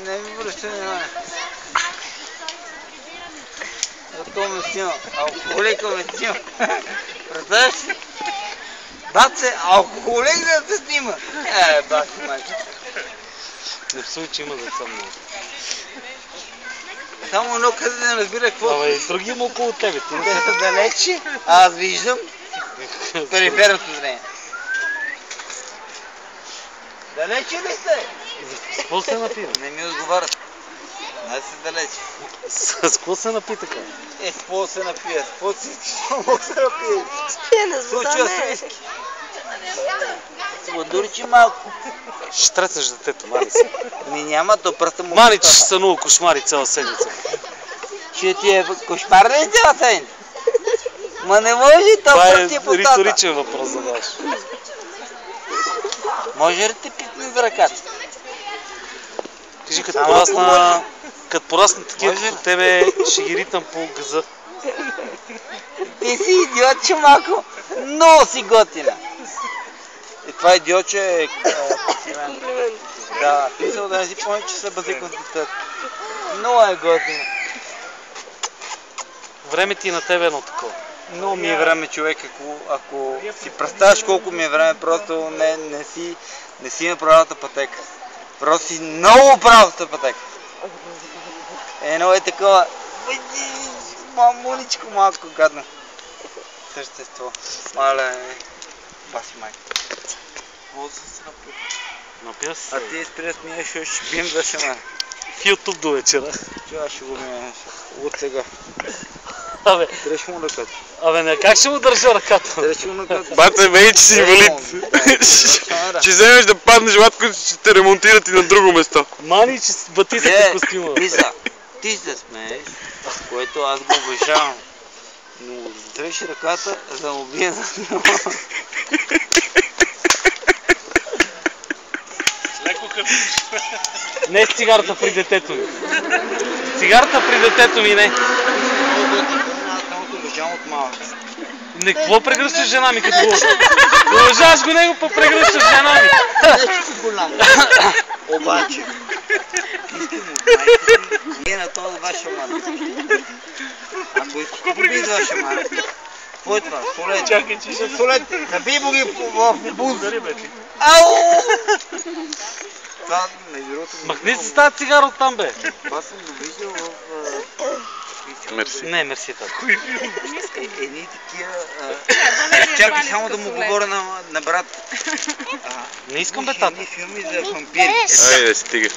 Не ми връща внимание. Зато ме снима. Алкохолика ме снима. Представяш си? Баце, алкохолик да те снима. Баце, майка. Не псуй, че има деца много. Само едно къде не разбира какво. Абе, и други има около тебе. Те са далече, аз виждам периферното зрение. Далече ли сте? С какво се напи? Не ми отговарят. Аз си далече. С какво се напи така? С какво се напия? С какво си мога се напия? Спиене с вода Случва не е. с виски. Отдурчи малко. Ще треснеш детето, мани се. Ми няма, то пръста му... Мани, че ще сънува кошмари цяла седмица. Ще ти е кошмар ли цяла седмица? Ма не може, то Това е пръсти е по тата. риторичен въпрос задаваш. Може ли ти пипне за ръката? Кажи, като порасна такива като тебе, ще ги ритам по газа. Ти си идиотче малко, много си готина. И това идиотче е... Да, писал да не си помня, че се базиква с детето. Много е готина. Време ти на тебе едно такова. Много ми е време, човек, ако си представяш колко ми е време, просто не си на правилната пътека. Просто си много правилната пътека. Едно е такова... Мамуличко малко гадно същество. Мале... Баси майка. Какво се напи? Напия се. А ти спри да смиеш, ще бием за шамар. В YouTube до вечера. Чува ще го бием от сега. Абе, Дръж му ръката. не, как ще му държа ръката? Дръж му ръката. Бате, бей, че си инвалид. Ще вземеш да паднеш, когато ще те ремонтират и на друго место. Мани, че батисахте костюма. Миса, ти се смееш, което аз го обожавам. Но дръж ръката, за да му бие за него. Не с цигарата при детето ми. Цигарата при детето ми не. Аз много те обожавам от малък. Не, какво прегръщаш жена ми като го? Уважаваш го него, па прегръщаш жена ми. Нещо си голям. Обаче, искам от майка си, не на този два шамана. Ако искаш да побиеш два шамана, какво е това? Солет. Чакай, че ще... Солет, набий му ги в бус. Ау! Това, между другото... Махни се с тази цигара оттам, бе. Това съм го виждал в... Мерси. Не, мерси, тата. Едни такива... Чакай само да му говоря на брат. Не искам, бе, тата. Филми за вампири. Айде, стига.